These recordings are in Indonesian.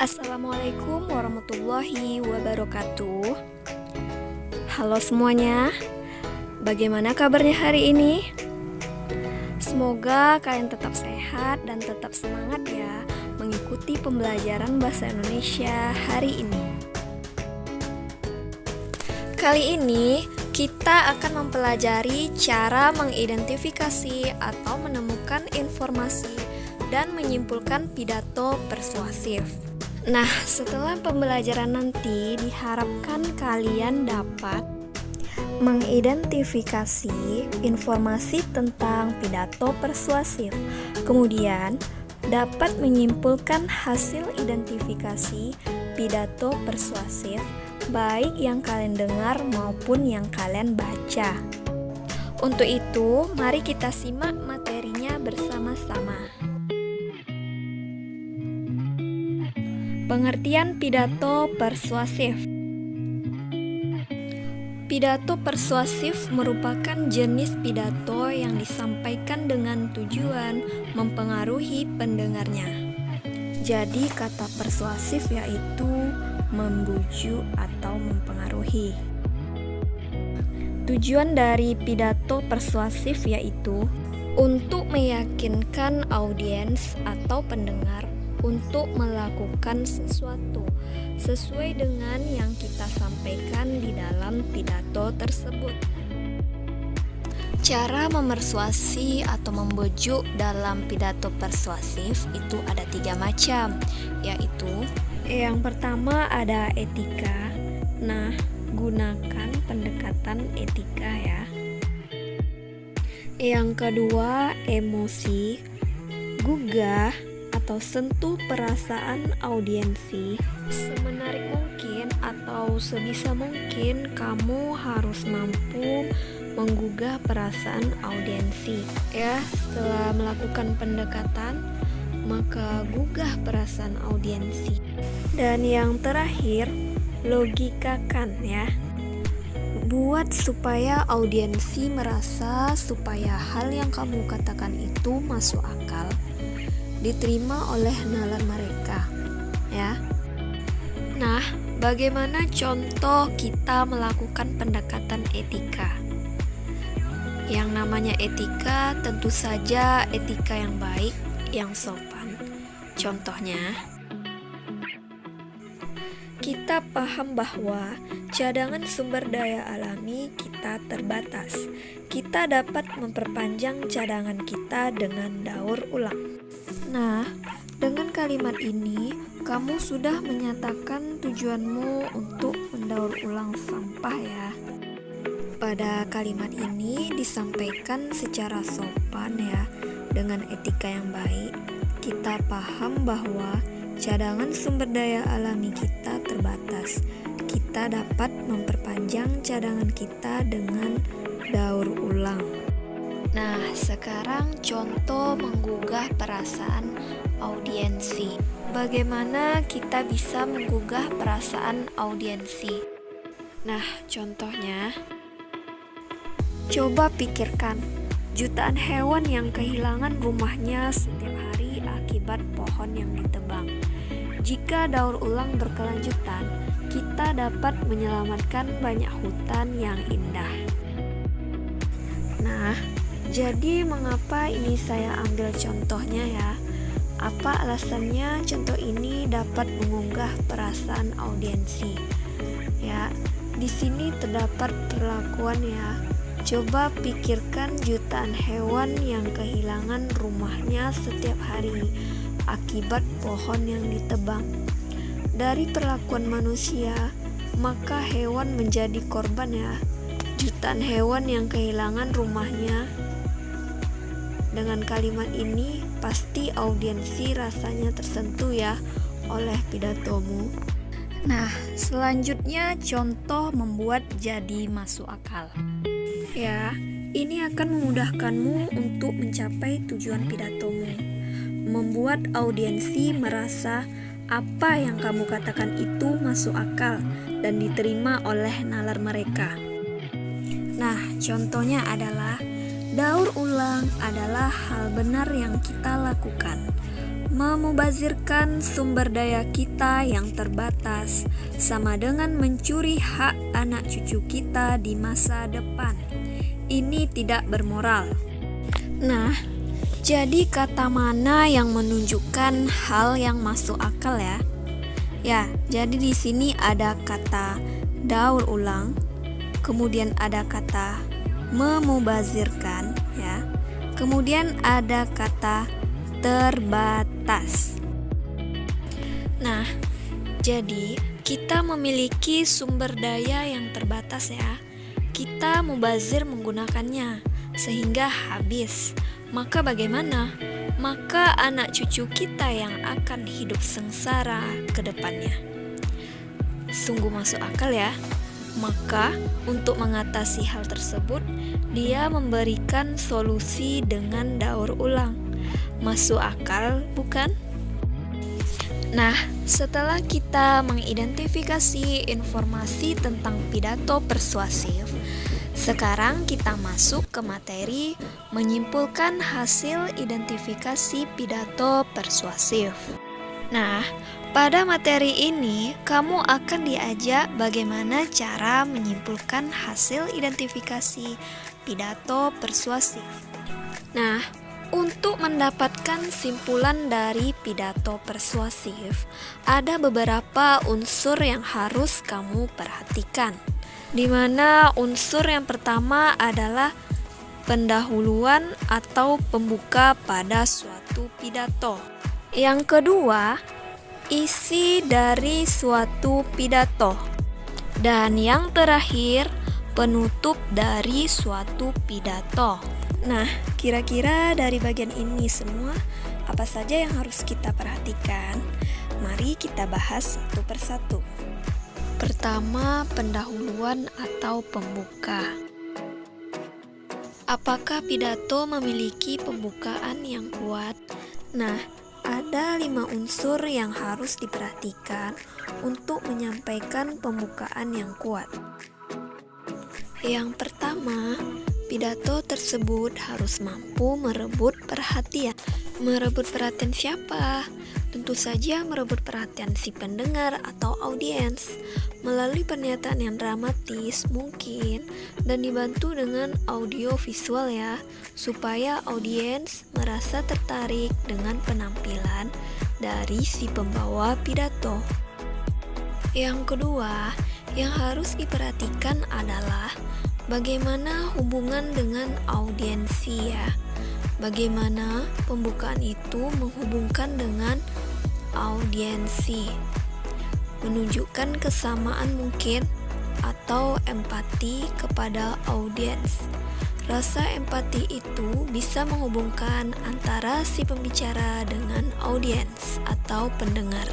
Assalamualaikum warahmatullahi wabarakatuh. Halo semuanya, bagaimana kabarnya hari ini? Semoga kalian tetap sehat dan tetap semangat ya mengikuti pembelajaran bahasa Indonesia hari ini. Kali ini kita akan mempelajari cara mengidentifikasi atau menemukan informasi dan menyimpulkan pidato persuasif. Nah, setelah pembelajaran nanti diharapkan kalian dapat mengidentifikasi informasi tentang pidato persuasif. Kemudian, dapat menyimpulkan hasil identifikasi pidato persuasif baik yang kalian dengar maupun yang kalian baca. Untuk itu, mari kita simak materinya bersama-sama. Pengertian pidato persuasif. Pidato persuasif merupakan jenis pidato yang disampaikan dengan tujuan mempengaruhi pendengarnya. Jadi kata persuasif yaitu membujuk atau mempengaruhi. Tujuan dari pidato persuasif yaitu untuk meyakinkan audiens atau pendengar untuk melakukan sesuatu sesuai dengan yang kita sampaikan di dalam pidato tersebut. Cara memersuasi atau membujuk dalam pidato persuasif itu ada 3 macam, yaitu yang pertama ada etika. Nah, gunakan pendekatan etika ya. Yang kedua emosi, gugah atau sentuh perasaan audiensi. Semenarik mungkin atau sebisa mungkin kamu harus mampu menggugah perasaan audiensi. Ya, setelah melakukan pendekatan, maka gugah perasaan audiensi. Dan yang terakhir, logikakan ya. Buat supaya audiensi merasa supaya hal yang kamu katakan itu masuk akal, diterima oleh nalar mereka ya. Nah, bagaimana contoh kita melakukan pendekatan etika? Yang namanya etika tentu saja etika yang baik, yang sopan. Contohnya, kita paham bahwa cadangan sumber daya alami kita terbatas. Kita dapat memperpanjang cadangan kita dengan daur ulang. Nah, dengan kalimat ini, kamu sudah menyatakan tujuanmu untuk mendaur ulang sampah ya. Pada kalimat ini disampaikan secara sopan ya, dengan etika yang baik. Kita paham bahwa cadangan sumber daya alami kita terbatas. Kita dapat memperpanjang cadangan kita dengan daur ulang. Nah, sekarang contoh menggugah perasaan audiensi. Bagaimana kita bisa menggugah perasaan audiensi? Nah, contohnya, coba pikirkan jutaan hewan yang kehilangan rumahnya setiap hari akibat pohon yang ditebang. Jika daur ulang berkelanjutan, kita dapat menyelamatkan banyak hutan yang indah. Nah, jadi mengapa ini saya ambil contohnya ya? Apa alasannya contoh ini dapat mengunggah perasaan audiensi? Ya, di sini terdapat perlakuan ya. Coba pikirkan jutaan hewan yang kehilangan rumahnya setiap hari akibat pohon yang ditebang. Dari perlakuan manusia, maka hewan menjadi korban ya. Jutaan hewan yang kehilangan rumahnya. Dengan kalimat ini pasti audiensi rasanya tersentuh ya oleh pidatomu. Nah, selanjutnya contoh membuat jadi masuk akal. Ya, ini akan memudahkanmu untuk mencapai tujuan pidatomu. Membuat audiensi merasa apa yang kamu katakan itu masuk akal dan diterima oleh nalar mereka. Nah, contohnya adalah daur ulang adalah hal benar yang kita lakukan. Memubazirkan sumber daya kita yang terbatas sama dengan mencuri hak anak cucu kita di masa depan. Ini tidak bermoral. Nah, jadi kata mana yang menunjukkan hal yang masuk akal ya? Ya, jadi di sini ada kata daur ulang, kemudian ada kata memubazirkan ya. Kemudian ada kata terbatas. Nah, jadi kita memiliki sumber daya yang terbatas ya. Kita mubazir menggunakannya sehingga habis. Maka bagaimana? Maka anak cucu kita yang akan hidup sengsara ke depannya. Sungguh masuk akal ya. Maka untuk mengatasi hal tersebut, dia memberikan solusi dengan daur ulang. Masuk akal, bukan? Nah, setelah kita mengidentifikasi informasi tentang pidato persuasif, sekarang kita masuk ke materi menyimpulkan hasil identifikasi pidato persuasif. Nah, pada materi ini kamu akan diajak bagaimana cara menyimpulkan hasil identifikasi pidato persuasif. Nah, untuk mendapatkan simpulan dari pidato persuasif, ada beberapa unsur yang harus kamu perhatikan. Di mana unsur yang pertama adalah pendahuluan atau pembuka pada suatu pidato. Yang kedua, isi dari suatu pidato. Dan yang terakhir, penutup dari suatu pidato. Nah, kira-kira dari bagian ini semua, apa saja yang harus kita perhatikan? Mari kita bahas satu persatu. Pertama, pendahuluan atau pembuka. Apakah pidato memiliki pembukaan yang kuat? Nah, ada 5 unsur yang harus diperhatikan untuk menyampaikan pembukaan yang kuat. Yang pertama, pidato tersebut harus mampu merebut perhatian. Merebut perhatian siapa? Tentu saja merebut perhatian si pendengar atau audiens melalui pernyataan yang dramatis mungkin dan dibantu dengan audio visual ya, supaya audiens merasa tertarik dengan penampilan dari si pembawa pidato. Yang kedua, yang harus diperhatikan adalah bagaimana hubungan dengan audiensi ya. Bagaimana pembukaan itu menghubungkan dengan audiensi, menunjukkan kesamaan mungkin atau empati kepada audiens. Rasa empati itu bisa menghubungkan antara si pembicara dengan audiens atau pendengar.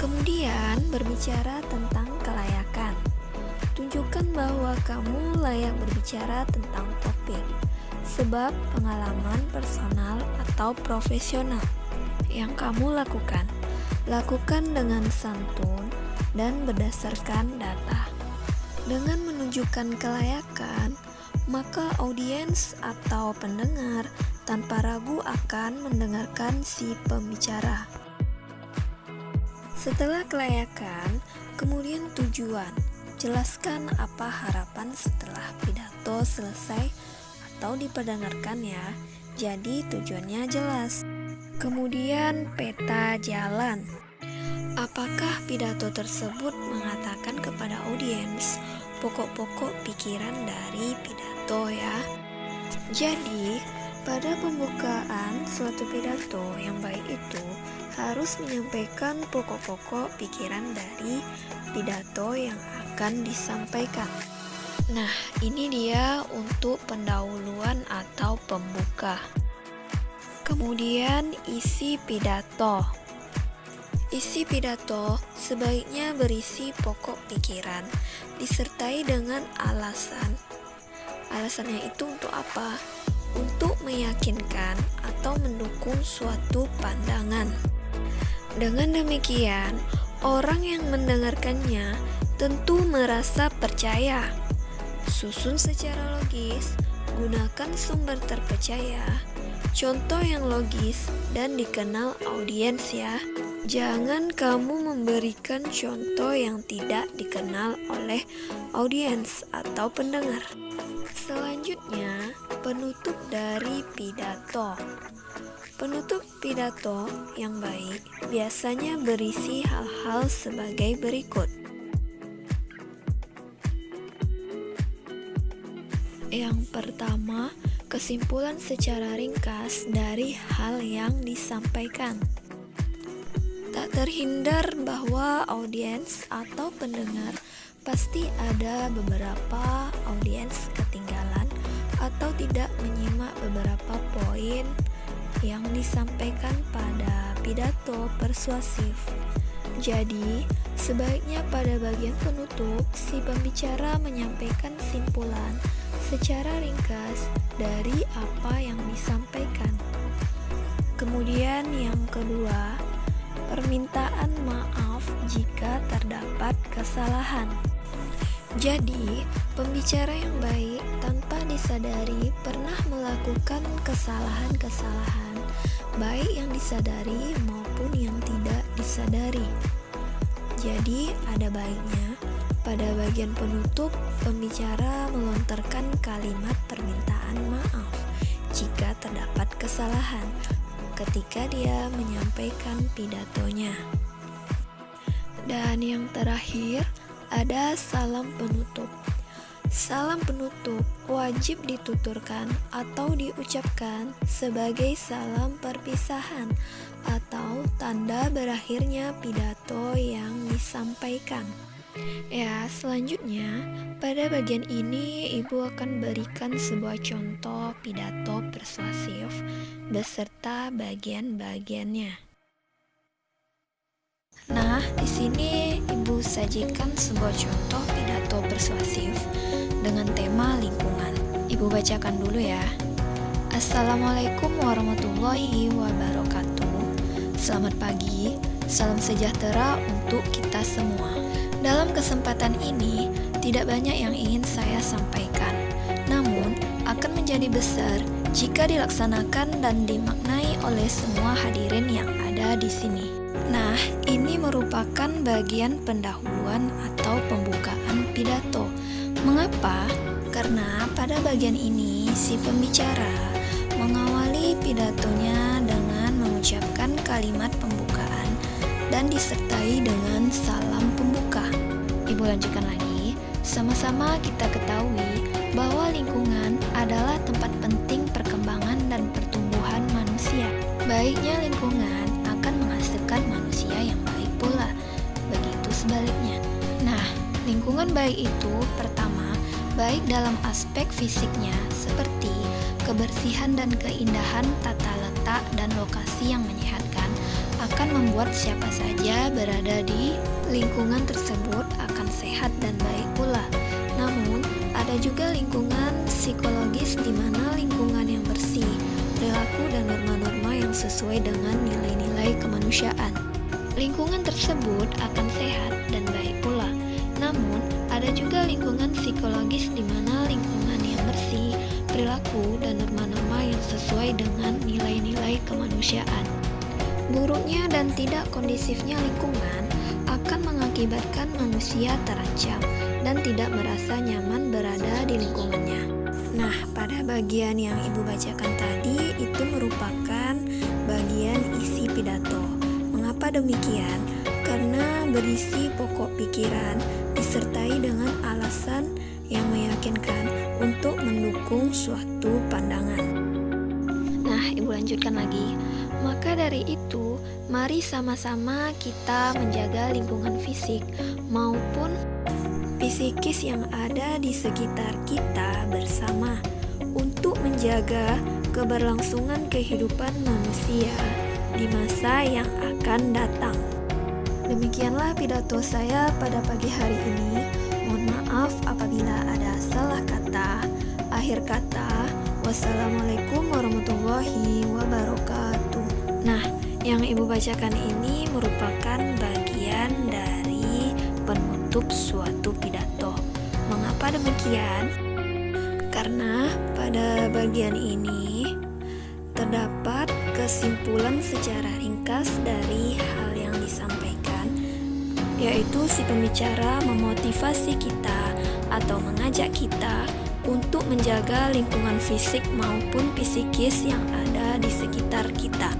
Kemudian berbicara tentang kelayakan. Tunjukkan bahwa kamu layak berbicara tentang topik, sebab pengalaman personal atau profesional yang kamu lakukan. Lakukan dengan santun dan berdasarkan data. Dengan menunjukkan kelayakan, maka audiens atau pendengar tanpa ragu akan mendengarkan si pembicara. Setelah kelayakan, kemudian tujuan. Jelaskan apa harapan setelah pidato selesai atau diperdengarkan ya. Jadi tujuannya jelas. Kemudian peta jalan. Apakah pidato tersebut mengatakan kepada audiens pokok-pokok pikiran dari pidato ya? Jadi, pada pembukaan suatu pidato yang baik itu harus menyampaikan pokok-pokok pikiran dari pidato yang akan disampaikan. Nah, ini dia untuk pendahuluan atau pembuka. Kemudian isi pidato. Isi pidato sebaiknya berisi pokok pikiran, disertai dengan alasan. Alasannya itu untuk apa? Untuk meyakinkan atau mendukung suatu pandangan. Dengan demikian, orang yang mendengarkannya tentu merasa percaya. Susun secara logis, gunakan sumber terpercaya, contoh yang logis dan dikenal audiens ya. Jangan kamu memberikan contoh yang tidak dikenal oleh audiens atau pendengar. Selanjutnya, penutup dari pidato. Penutup pidato yang baik biasanya berisi hal-hal sebagai berikut. Yang pertama, kesimpulan secara ringkas dari hal yang disampaikan. Tak terhindar bahwa audiens atau pendengar pasti ada beberapa audiens ketinggalan atau tidak menyimak beberapa poin yang disampaikan pada pidato persuasif. Jadi, sebaiknya pada bagian penutup, si pembicara menyampaikan simpulan secara ringkas dari apa yang disampaikan. Kemudian yang kedua, permintaan maaf jika terdapat kesalahan. Jadi, pembicara yang baik tanpa disadari pernah melakukan kesalahan-kesalahan, baik yang disadari maupun yang tidak disadari. Jadi, ada baiknya pada bagian penutup, pembicara melontarkan kalimat permintaan maaf jika terdapat kesalahan ketika dia menyampaikan pidatonya. Dan yang terakhir, ada salam penutup. Salam penutup wajib dituturkan atau diucapkan sebagai salam perpisahan atau tanda berakhirnya pidato yang disampaikan. Ya, selanjutnya pada bagian ini Ibu akan berikan sebuah contoh pidato persuasif beserta bagian-bagiannya. Nah, di sini Ibu sajikan sebuah contoh pidato persuasif dengan tema lingkungan. Ibu bacakan dulu ya. Assalamualaikum warahmatullahi wabarakatuh. Selamat pagi, salam sejahtera untuk kita semua. Dalam kesempatan ini, tidak banyak yang ingin saya sampaikan. Namun, akan menjadi besar jika dilaksanakan dan dimaknai oleh semua hadirin yang ada di sini. Nah, ini merupakan bagian pendahuluan atau pembukaan pidato. Mengapa? Karena pada bagian ini si pembicara mengawali pidatonya dengan mengucapkan kalimat pembukaan dan disertai dengan salam pembuka. Ibu lanjutkan lagi. Sama-sama kita ketahui bahwa lingkungan adalah tempat penting perkembangan dan pertumbuhan manusia. Baiknya lingkungan akan menghasilkan manusia yang baik pula. Begitu sebaliknya. Nah, lingkungan baik itu pertama, baik dalam aspek fisiknya seperti kebersihan dan keindahan tata letak dan lokasi yang menyehatkan akan membuat siapa saja berada di lingkungan tersebut akan sehat dan baik pula. Namun, ada juga lingkungan psikologis di mana lingkungan yang bersih, perilaku dan norma-norma yang sesuai dengan nilai-nilai kemanusiaan. Lingkungan tersebut akan sehat dan baik pula. Namun, ada juga lingkungan psikologis di mana lingkungan yang bersih, perilaku dan norma-norma yang sesuai dengan nilai-nilai kemanusiaan. Buruknya dan tidak kondisifnya lingkungan akan mengakibatkan manusia terancam dan tidak merasa nyaman berada di lingkungannya. Nah, pada bagian yang Ibu bacakan tadi itu merupakan bagian isi pidato. Mengapa demikian? Karena berisi pokok pikiran disertai dengan alasan yang meyakinkan untuk mendukung suatu pandangan. Nah, Ibu lanjutkan lagi. Maka dari itu, mari sama-sama kita menjaga lingkungan fisik maupun psikis yang ada di sekitar kita bersama untuk menjaga keberlangsungan kehidupan manusia di masa yang akan datang. Demikianlah pidato saya pada pagi hari ini. Mohon maaf apabila ada salah kata. Akhir kata, wassalamualaikum warahmatullahi wabarakatuh. Nah, yang Ibu bacakan ini merupakan bagian dari penutup suatu pidato. Mengapa demikian? Karena pada bagian ini terdapat kesimpulan secara ringkas dari hal yang disampaikan, yaitu si pembicara memotivasi kita atau mengajak kita untuk menjaga lingkungan fisik maupun psikis yang ada di sekitar kita.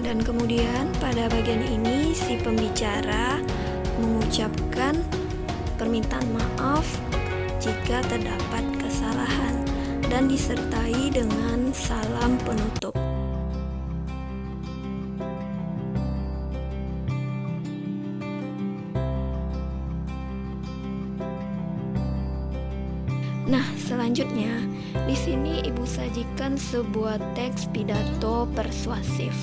Dan kemudian pada bagian ini si pembicara mengucapkan permintaan maaf jika terdapat kesalahan dan disertai dengan salam penutup. Nah, selanjutnya di sini Ibu sajikan sebuah teks pidato persuasif.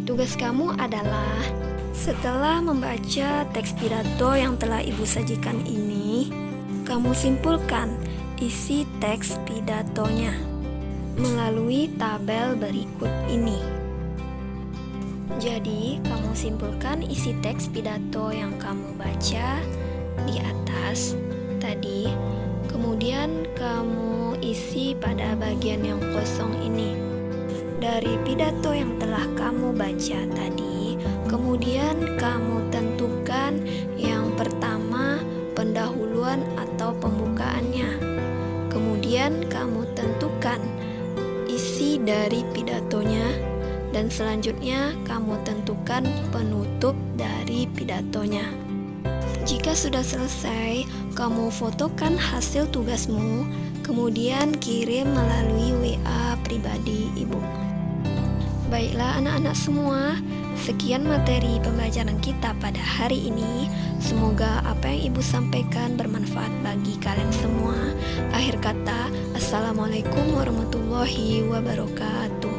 Tugas kamu adalah setelah membaca teks pidato yang telah Ibu sajikan ini, kamu simpulkan isi teks pidatonya melalui tabel berikut ini. Jadi, kamu simpulkan isi teks pidato yang kamu baca di atas tadi. Kemudian kamu isi pada bagian yang kosong ini. Dari pidato yang telah kamu baca tadi, kemudian kamu tentukan yang pertama pendahuluan atau pembukaannya. Kemudian kamu tentukan isi dari pidatonya, dan selanjutnya kamu tentukan penutup dari pidatonya. Jika sudah selesai, kamu fotokan hasil tugasmu, kemudian kirim melalui WA pribadi Ibu. Baiklah anak-anak semua, sekian materi pembelajaran kita pada hari ini. Semoga apa yang Ibu sampaikan bermanfaat bagi kalian semua. Akhir kata, Assalamualaikum warahmatullahi wabarakatuh.